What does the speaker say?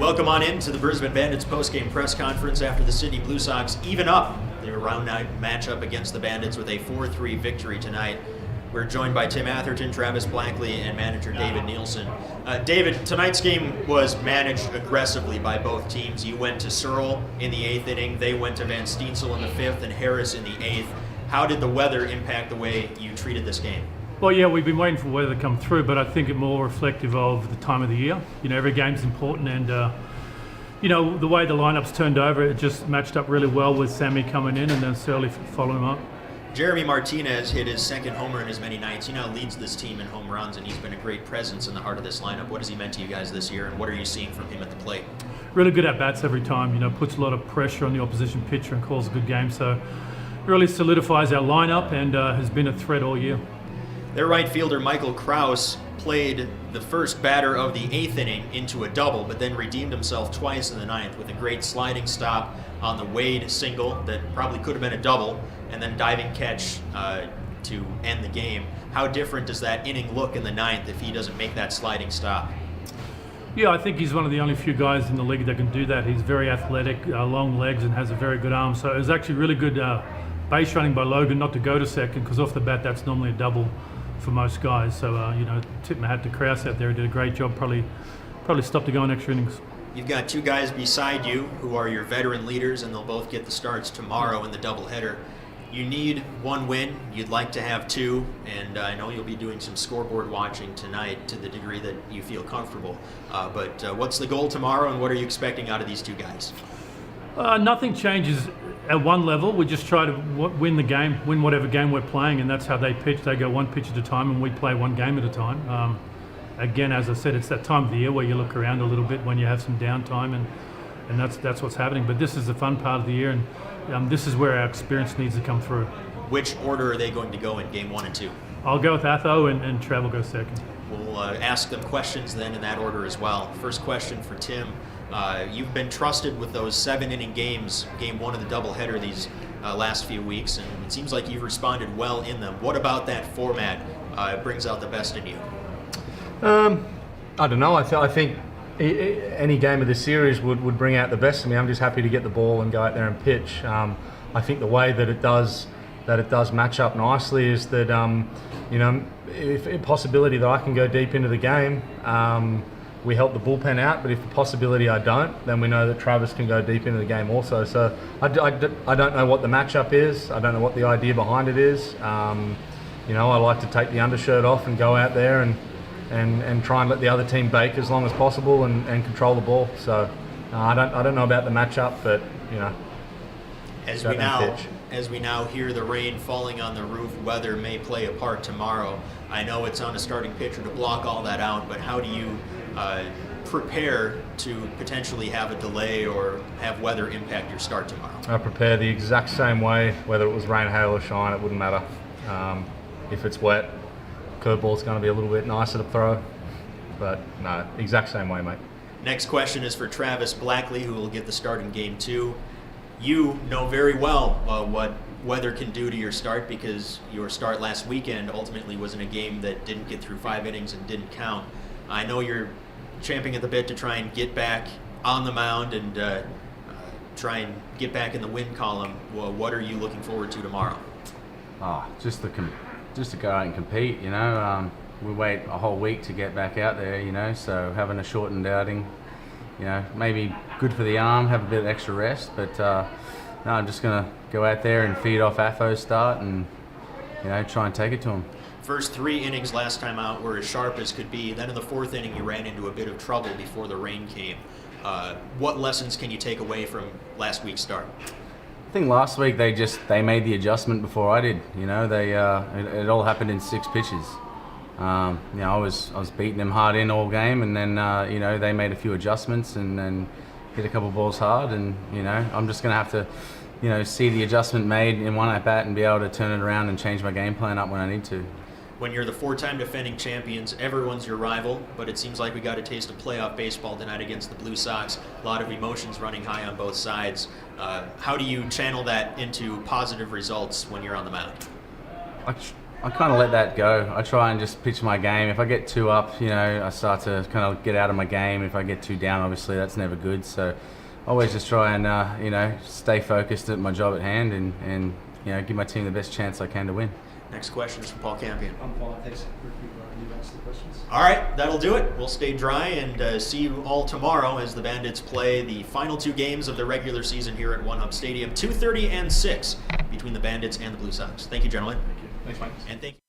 Welcome on in to the Brisbane Bandits post-game press conference after the Sydney Blue Sox even up their round 9 matchup against the Bandits with a 4-3 victory tonight. We're joined by Tim Atherton, Travis Blackley, and manager David Nielsen. David, tonight's game was managed aggressively by both teams. You went to Searle in the 8th inning, they went to Van Steensel in the 5th, and Harris in the 8th. How did the weather impact the way you treated this game? Well, yeah, we've been waiting for weather to come through, but I think it's more reflective of the time of the year. You know, every game's important, and the way the lineups turned over, it just matched up really well with Sammy coming in and then Searle following him up. Jeremy Martinez hit his second homer in as many nights. He now leads this team in home runs, and he's been a great presence in the heart of this lineup. What has he meant to you guys this year, and what are you seeing from him at the plate? Really good at bats every time. Puts a lot of pressure on the opposition pitcher and calls a good game. So really solidifies our lineup and has been a threat all year. Their right fielder, Michael Krause, played the first batter of the 8th inning into a double, but then redeemed himself twice in the 9th with a great sliding stop on the Wade single that probably could have been a double, and then diving catch to end the game. How different does that inning look in the 9th if he doesn't make that sliding stop? Yeah, I think he's one of the only few guys in the league that can do that. He's very athletic, long legs, and has a very good arm. So it was actually really good base running by Logan not to go to second, because off the bat that's normally a double for most guys. So, tip my hat to Krause out there. He did a great job, probably stopped to go in extra innings. You've got two guys beside you who are your veteran leaders, and they'll both get the starts tomorrow in the doubleheader. You need one win. You'd like to have two, and I know you'll be doing some scoreboard watching tonight to the degree that you feel comfortable. But what's the goal tomorrow, and what are you expecting out of these two guys? Nothing changes at one level. We just try to win the game, win whatever game we're playing, and that's how they pitch. They go one pitch at a time, and we play one game at a time. Again, as I said, it's that time of the year where you look around a little bit when you have some downtime, and that's what's happening. But this is the fun part of the year, and this is where our experience needs to come through. Which order are they going to go in game 1 and 2? I'll go with Atho, and Trav will go second. We'll ask them questions then in that order as well. First question for Tim. You've been trusted with those 7-inning games, game 1 of the doubleheader these last few weeks, and it seems like you've responded well in them. What about that format brings out the best in you? I don't know. I think any game of this series would bring out the best in me. I'm just happy to get the ball and go out there and pitch. I think the way that it does match up nicely is that if a possibility that I can go deep into the game, we help the bullpen out. But if the possibility I don't, then we know that Travis can go deep into the game also. So I don't know what the matchup is. I don't know what the idea behind it is. I like to take the undershirt off and go out there and try and let the other team bake as long as possible and control the ball. So I don't know about the matchup, but As we now hear the rain falling on the roof, weather may play a part tomorrow. I know it's on a starting pitcher to block all that out, but how do you prepare to potentially have a delay or have weather impact your start tomorrow? I prepare the exact same way, whether it was rain, hail, or shine. It wouldn't matter. If it's wet, curveball's going to be a little bit nicer to throw, but no, exact same way, mate. Next question is for Travis Blackley, who will get the start in game 2. You know very well what weather can do to your start, because your start last weekend ultimately was in a game that didn't get through 5 innings and didn't count. I know you're champing at the bit to try and get back on the mound and try and get back in the win column. Well, what are you looking forward to tomorrow? Just to go out and compete. We wait a whole week to get back out there. So having a shortened outing, maybe good for the arm, have a bit of extra rest. But no, I'm just gonna go out there and feed off Afo's start and try and take it to him. First 3 innings last time out were as sharp as could be. Then in the 4th inning, you ran into a bit of trouble before the rain came. What lessons can you take away from last week's start? I think last week they made the adjustment before I did. It all happened in 6 pitches. I was beating them hard in all game, and then they made a few adjustments and then hit a couple balls hard, and I'm just gonna have to see the adjustment made in one at bat and be able to turn it around and change my game plan up when I need to. When you're the 4-time defending champions, everyone's your rival, but it seems like we got a taste of playoff baseball tonight against the Blue Sox. A lot of emotions running high on both sides. How do you channel that into positive results when you're on the mound? I I kind of let that go. I try and just pitch my game. If I get too up, I start to kind of get out of my game. If I get too down, obviously that's never good. So I always just try and stay focused at my job at hand and give my team the best chance I can to win. Next question is from Paul Campion. I'm Paul. Thanks for you to answer the questions. All right, that'll do it. We'll stay dry and see you all tomorrow as the Bandits play the final 2 games of the regular season here at One Hub Stadium, 2:30 and 6 between the Bandits and the Blue Sox. Thank you, gentlemen. Thank you. Thanks, Mike. And thank you.